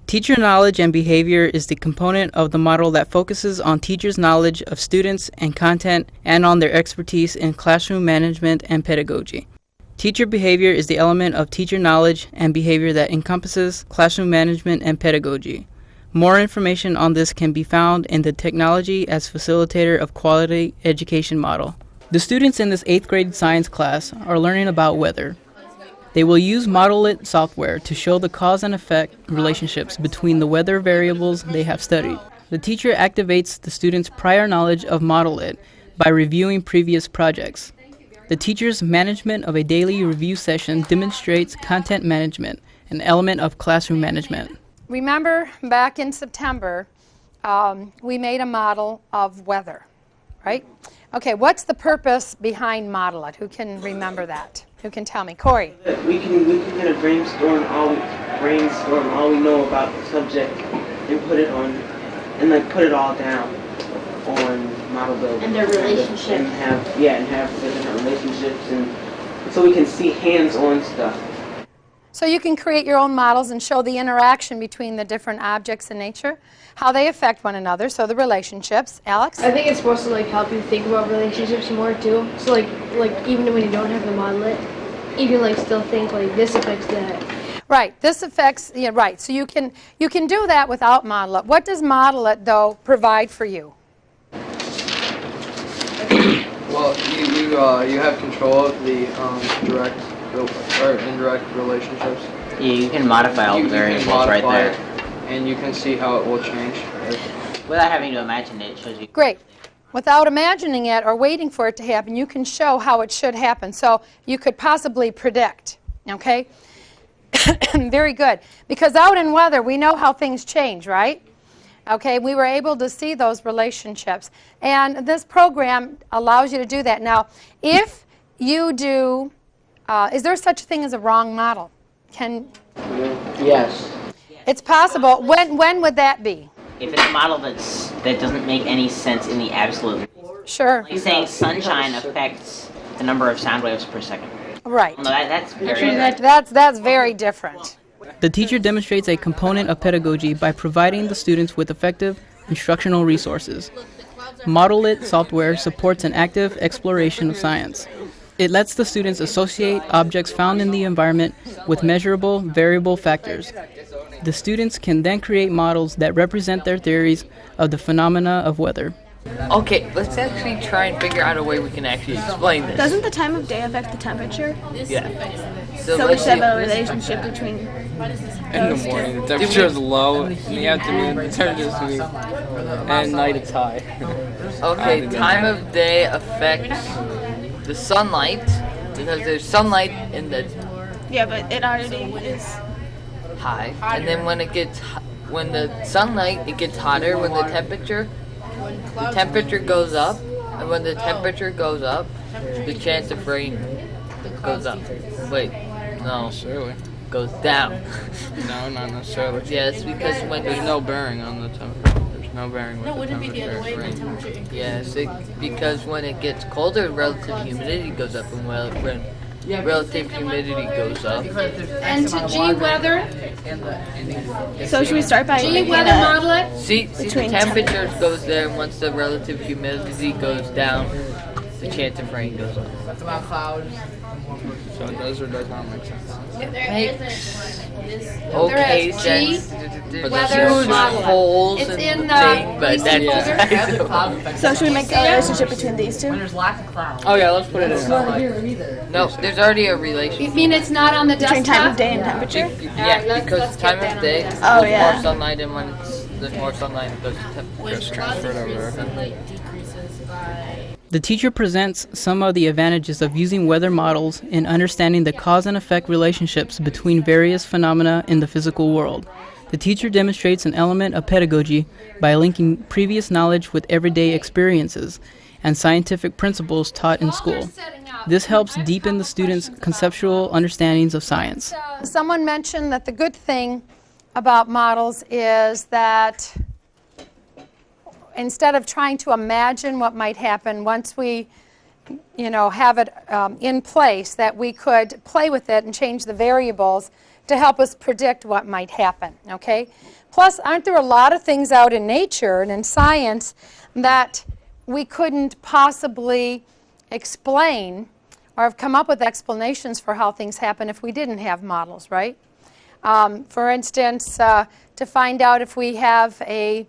Teacher knowledge and behavior is the component of the model that focuses on teachers' knowledge of students and content and on their expertise in classroom management and pedagogy. Teacher behavior is the element of teacher knowledge and behavior that encompasses classroom management and pedagogy. More information on this can be found in the Technology as Facilitator of Quality Education model. The students in this 8th grade science class are learning about weather. They will use Model-It software to show the cause and effect relationships between the weather variables they have studied. The teacher activates the students' prior knowledge of Model-It by reviewing previous projects. The teacher's management of a daily review session demonstrates content management, an element of classroom management. Remember back in September, we made a model of weather, right? Okay, what's the purpose behind Model-It? Who can remember that? Who can tell me? Corey. We can kind of brainstorm all we know about the subject and put it on, and like put it all down on model building. And their relationships. And have the different relationships, and so we can see hands-on stuff. So you can create your own models and show the interaction between the different objects in nature, how they affect one another, so the relationships. Alex? I think it's supposed to like help you think about relationships more too. So like even when you don't have the Model-It, you can like still think like this affects that. Right. This affects, yeah, right. So you can do that without Model-It. What does Model-It though provide for you? Well, you have control of the direct or indirect relationships. Yeah, you can modify all the variables right there. And you can see how it will change. Without having to imagine it, it shows you. Great. Without imagining it or waiting for it to happen, you can show how it should happen. So you could possibly predict, okay? Very good. Because out in weather, we know how things change, right? Okay, we were able to see those relationships. And this program allows you to do that. Now, if you do, is there such a thing as a wrong model? Yes. It's possible. When would that be? If it's a model that doesn't make any sense in the absolute. Sure. Like saying sunshine affects the number of sound waves per second. Right. No, that's very That's very different. The teacher demonstrates a component of pedagogy by providing the students with effective instructional resources. Model-It software supports an active exploration of science. It lets the students associate objects found in the environment with measurable variable factors. The students can then create models that represent their theories of the phenomena of weather. Okay, let's actually try and figure out a way we can actually explain this. Doesn't the time of day affect the temperature? Yeah. So we should have a relationship between In the morning, the temperature is low. In the afternoon, the temperature is weak. And at night, it's high. Okay, time of day affects the sunlight, because there's sunlight in the Yeah, but it already is high. And then when the sunlight, it gets hotter when the temperature goes up. And when the temperature goes up, the chance of rain goes up. Wait, no. Surely. Goes down. No, not necessarily. Yes, because when There's no bearing on the temperature. There's no bearing with the temperature. Yes, because when it gets colder, relative humidity goes up, and when relative humidity goes up. And to G weather? So should we start by G making weather model it? See, the temperature goes there, and once the relative humidity goes down, the chance of rain goes up. That's about clouds. So it does or does not make sense. Okay, G then weather huge model. holes It's in in the thing, but that's So should we make a relationship between these two? Oh yeah, let's put it in. no. There's already a You relationship. mean it's not on the Between desktop? time of day and temperature? Yeah, because time of day, Oh, there's yeah. more sunlight, and when there's more sunlight, it goes to temperature. Just transferred over. The teacher presents some of the advantages of using weather models in understanding the cause and effect relationships between various phenomena in the physical world. The teacher demonstrates an element of pedagogy by linking previous knowledge with everyday experiences and scientific principles taught in school. This helps deepen the students' conceptual understandings of science. Someone mentioned that the good thing about models is that instead of trying to imagine what might happen, once we have it in place, that we could play with it and change the variables to help us predict what might happen, okay? Plus, aren't there a lot of things out in nature and in science that we couldn't possibly explain or have come up with explanations for how things happen if we didn't have models, right? For instance, to find out if we have a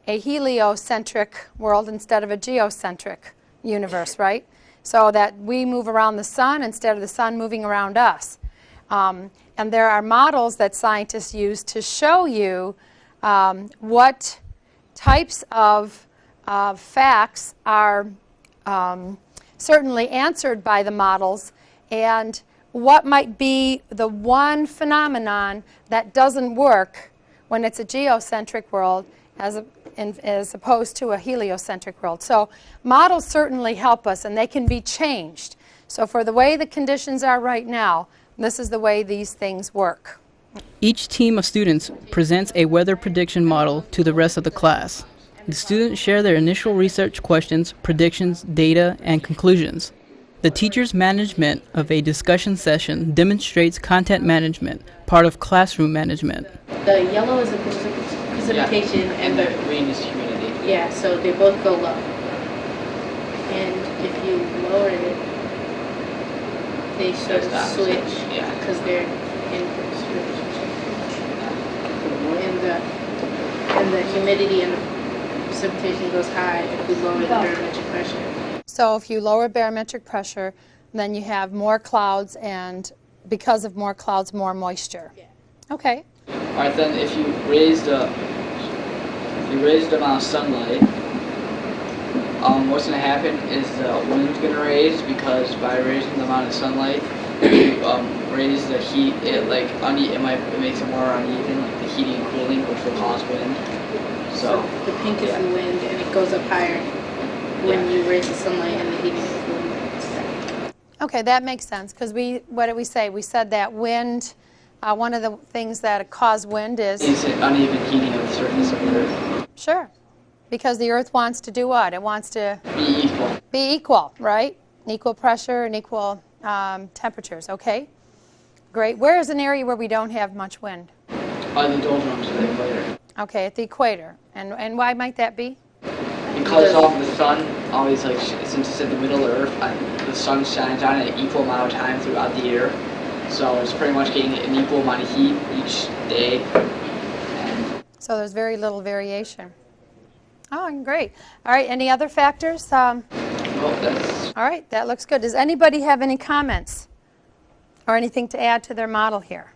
heliocentric world instead of a geocentric universe, right? So that we move around the sun instead of the sun moving around us. And there are models that scientists use to show you what types of facts are certainly answered by the models, and what might be the one phenomenon that doesn't work when it's a geocentric world as opposed to a heliocentric world. So models certainly help us, and they can be changed. So for the way the conditions are right now, this is the way these things work. Each team of students presents a weather prediction model to the rest of the class. The students share their initial research questions, predictions, data, and conclusions. The teacher's management of a discussion session demonstrates content management, part of classroom management. The yellow is a precipitation, And the green is humidity. yeah, so they both go low. And if you lower it, they sort of switch, Yeah. because they're in switch. And the humidity and the precipitation goes high if we lower the barometric pressure. So if you lower barometric pressure, then you have more clouds, and because of more clouds, more moisture. Yeah. Okay. Alright, then if you raise the amount of sunlight, what's going to happen is the wind's going to raise, because by raising the amount of sunlight, you raise the heat. It makes it more uneven, like the heating and cooling, which will cause wind. So the pink is the wind, and it goes up higher when you raise the sunlight and the heating and cooling. Okay, that makes sense, because what did we say? We said that wind, one of the things that cause wind is uneven heating of the surface of the Earth. Sure, because the Earth wants to do what? It wants to Be equal. be equal, right? Equal pressure and equal temperatures, okay? Great. Where is an area where we don't have much wind? The doldrums of the equator. Okay, at the equator. And why might that be? Because the sun always, since it's in the middle of the Earth, the sun shines on it an equal amount of time throughout the year. So it's pretty much getting an equal amount of heat each day. So there's very little variation. Oh, great. All right, any other factors? All right, that looks good. Does anybody have any comments or anything to add to their model here?